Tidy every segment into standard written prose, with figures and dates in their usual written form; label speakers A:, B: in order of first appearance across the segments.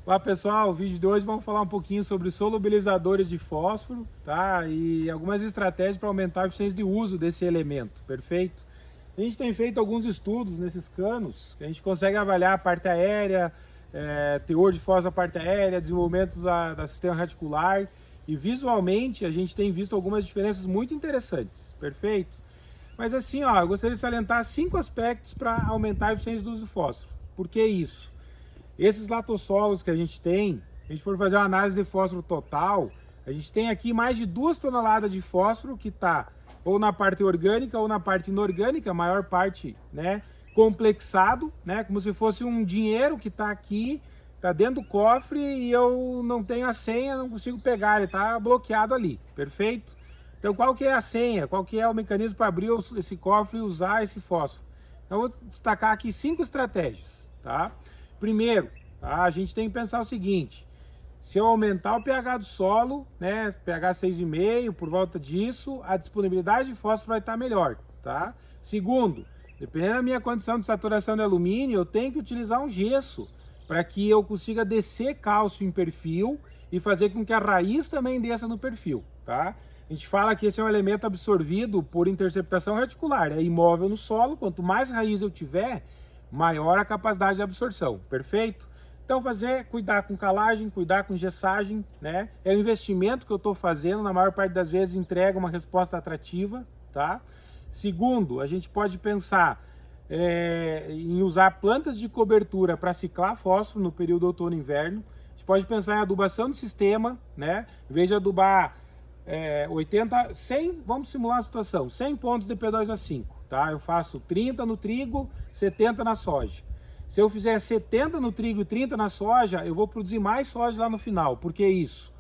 A: Olá pessoal, o vídeo de hoje vamos falar um pouquinho sobre solubilizadores de fósforo, tá? E algumas estratégias para aumentar a eficiência de uso desse elemento, perfeito? A gente tem feito alguns estudos nesses canos, que a gente consegue avaliar a parte aérea, teor de fósforo da parte aérea, desenvolvimento da sistema reticular, e visualmente a gente tem visto algumas diferenças muito interessantes, perfeito? Mas assim, ó, eu gostaria de salientar 5 aspectos para aumentar a eficiência do uso do fósforo. Por que isso? Esses latossolos que a gente tem, se a gente for fazer uma análise de fósforo total, a gente tem aqui mais de 2 toneladas de fósforo que está ou na parte orgânica ou na parte inorgânica, a maior parte, né, complexado, né, como se fosse um dinheiro que está aqui, está dentro do cofre e eu não tenho a senha, não consigo pegar, ele está bloqueado ali, perfeito? Então qual que é a senha? Qual que é o mecanismo para abrir esse cofre e usar esse fósforo? Então eu vou destacar aqui 5 estratégias, tá? Primeiro, tá, a gente tem que pensar o seguinte: se eu aumentar o pH do solo, né, pH 6,5, por volta disso, a disponibilidade de fósforo vai estar melhor, tá? Segundo, dependendo da minha condição de saturação de alumínio, eu tenho que utilizar um gesso para que eu consiga descer cálcio em perfil e fazer com que a raiz também desça no perfil, tá? A gente fala que esse é um elemento absorvido por interceptação reticular, é imóvel no solo, quanto mais raiz eu tiver, maior a capacidade de absorção, perfeito? Então cuidar com calagem, cuidar com gessagem, né? É um investimento que eu estou fazendo, na maior parte das vezes entrega uma resposta atrativa, tá? Segundo, a gente pode pensar em usar plantas de cobertura para ciclar fósforo no período outono e inverno. A gente pode pensar em adubação do sistema, né? Em vez de adubar 100, vamos simular a situação, 100 pontos de P2O5, tá? Eu faço 30 no trigo, 70 na soja. Se eu fizer 70 no trigo e 30 na soja, eu vou produzir mais soja lá no final. Por que isso?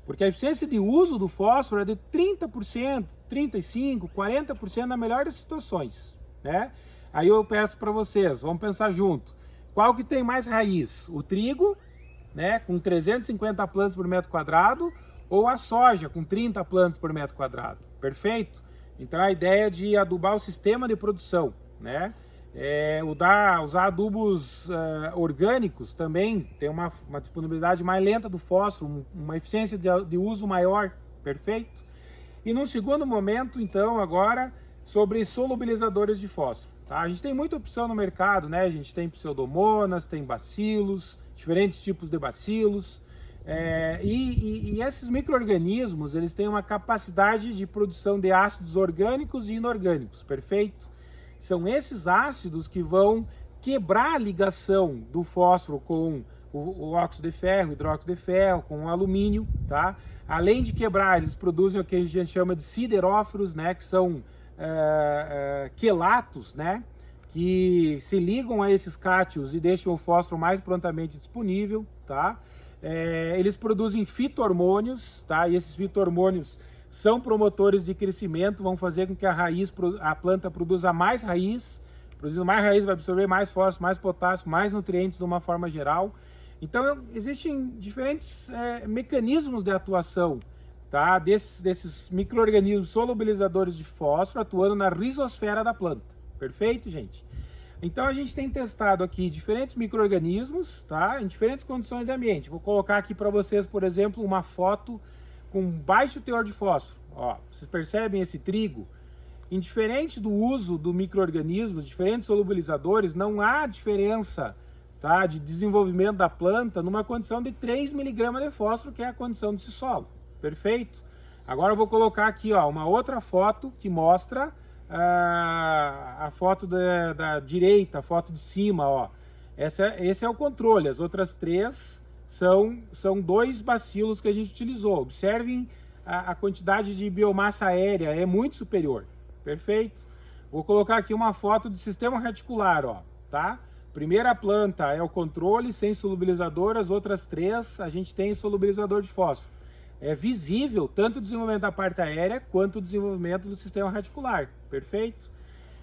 A: Porque a eficiência de uso do fósforo é de 30%, 35%, 40% na melhor das situações, né? Aí eu peço para vocês, vamos pensar junto. Qual que tem mais raiz? O trigo, né, com 350 plantas por metro quadrado, ou a soja com 30 plantas por metro quadrado, perfeito? Então a ideia de adubar o sistema de produção, né? Usar adubos orgânicos também tem uma disponibilidade mais lenta do fósforo, uma eficiência de uso maior, perfeito? E num segundo momento, então, agora, sobre solubilizadores de fósforo, tá? A gente tem muita opção no mercado, né? A gente tem pseudomonas, tem bacilos, diferentes tipos de bacilos, e esses micro-organismos, eles têm uma capacidade de produção de ácidos orgânicos e inorgânicos, perfeito? São esses ácidos que vão quebrar a ligação do fósforo com o óxido de ferro, hidróxido de ferro, com o alumínio, tá? Além de quebrar, eles produzem o que a gente chama de sideróforos, né? Que são quelatos, né? Que se ligam a esses cátions e deixam o fósforo mais prontamente disponível, tá? Eles produzem fito-hormônios, tá? E esses fito-hormônios são promotores de crescimento, vão fazer com que a planta produza mais raiz. Produzindo mais raiz, vai absorver mais fósforo, mais potássio, mais nutrientes de uma forma geral. Então, existem diferentes mecanismos de atuação, tá? Desses micro-organismos solubilizadores de fósforo atuando na rizosfera da planta. Perfeito, gente? Então, a gente tem testado aqui diferentes micro-organismos, tá? Em diferentes condições de ambiente. Vou colocar aqui para vocês, por exemplo, uma foto com baixo teor de fósforo. Ó, vocês percebem esse trigo? Indiferente do uso do micro-organismo, diferentes solubilizadores, não há diferença, tá, de desenvolvimento da planta numa condição de 3 mg de fósforo, que é a condição desse solo. Perfeito? Agora eu vou colocar aqui, ó, uma outra foto que mostra a foto da direita, a foto de cima, ó. Esse é o controle, as outras 3 são 2 bacilos que a gente utilizou. Observem a quantidade de biomassa aérea, é muito superior. Perfeito? Vou colocar aqui uma foto do sistema reticular, ó, tá? Primeira planta é o controle sem solubilizador, as outras 3 a gente tem solubilizador de fósforo. É visível tanto o desenvolvimento da parte aérea quanto o desenvolvimento do sistema reticular, perfeito?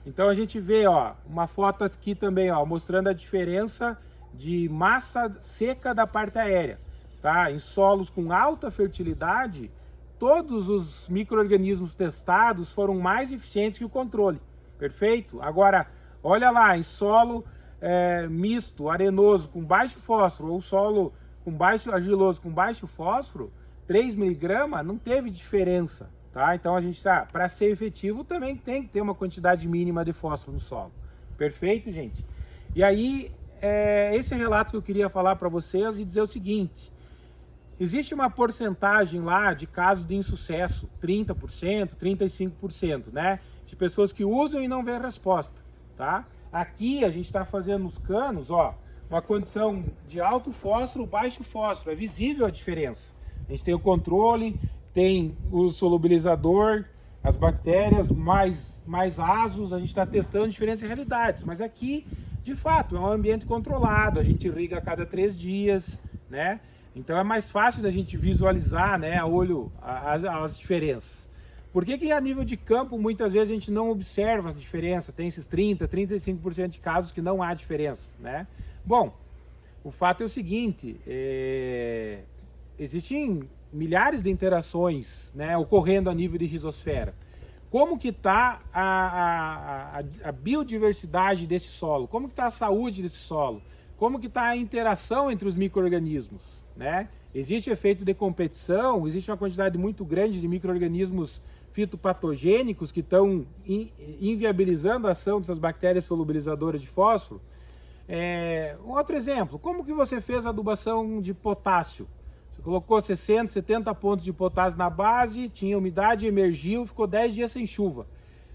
A: Então a gente vê, ó, uma foto aqui também, ó, mostrando a diferença de massa seca da parte aérea, tá? Em solos com alta fertilidade, todos os micro-organismos testados foram mais eficientes que o controle, perfeito? Agora, olha lá, em solo misto, arenoso, com baixo fósforo, ou solo com baixo argiloso, com baixo fósforo, 3 miligramas não teve diferença, tá? Então a gente tá, para ser efetivo também tem que ter uma quantidade mínima de fósforo no solo. Perfeito, gente? E aí, esse relato que eu queria falar para vocês e dizer o seguinte: existe uma porcentagem lá de casos de insucesso, 30%, 35%, né? De pessoas que usam e não vê resposta, tá? Aqui a gente está fazendo nos canos, ó, uma condição de alto fósforo, baixo fósforo, é visível a diferença. A gente tem o controle, tem o solubilizador, as bactérias mais asos, a gente está testando diferentes realidades, mas aqui, de fato, é um ambiente controlado, a gente irriga a cada 3 dias, né? Então é mais fácil da gente visualizar, né, a olho as diferenças. Por que a nível de campo muitas vezes a gente não observa as diferenças? Tem esses 30%, 35% de casos que não há diferença, né? Bom, o fato é o seguinte, existem milhares de interações, né, ocorrendo a nível de rizosfera. Como que está a biodiversidade desse solo? Como que está a saúde desse solo? Como que está a interação entre os micro-organismos, né? Existe efeito de competição, existe uma quantidade muito grande de micro-organismos fitopatogênicos que estão inviabilizando a ação dessas bactérias solubilizadoras de fósforo. Outro exemplo, como que você fez a adubação de potássio? Você colocou 60, 70 pontos de potássio na base, tinha umidade, emergiu, ficou 10 dias sem chuva.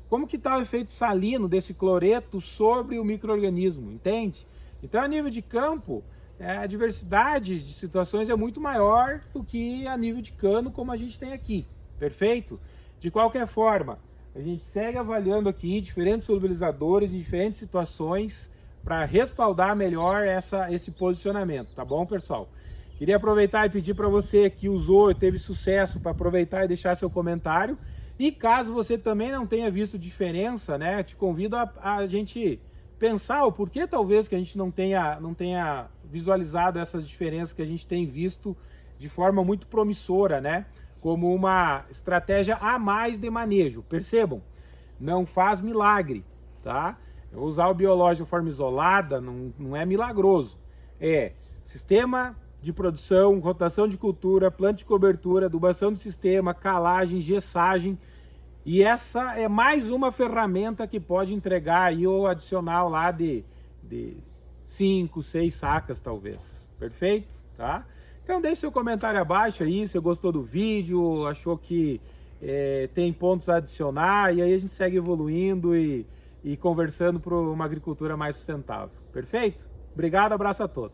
A: Como que está o efeito salino desse cloreto sobre o micro-organismo, entende? Então, a nível de campo, a diversidade de situações é muito maior do que a nível de cano, como a gente tem aqui, perfeito? De qualquer forma, a gente segue avaliando aqui diferentes solubilizadores em diferentes situações para respaldar melhor esse posicionamento, tá bom, pessoal? Queria aproveitar e pedir para você que usou e teve sucesso para aproveitar e deixar seu comentário. E caso você também não tenha visto diferença, né, te convido a gente pensar o porquê talvez que a gente não tenha visualizado essas diferenças que a gente tem visto de forma muito promissora, né, como uma estratégia a mais de manejo. Percebam, não faz milagre, tá? Usar o biológico de forma isolada não é milagroso. É sistema de produção, rotação de cultura, planta de cobertura, adubação de sistema, calagem, gessagem. E essa é mais uma ferramenta que pode entregar aí o adicional lá de 5, 6 sacas talvez. Perfeito? Tá? Então deixe seu comentário abaixo aí, se gostou do vídeo, achou que tem pontos a adicionar, e aí a gente segue evoluindo e conversando para uma agricultura mais sustentável. Perfeito? Obrigado, abraço a todos.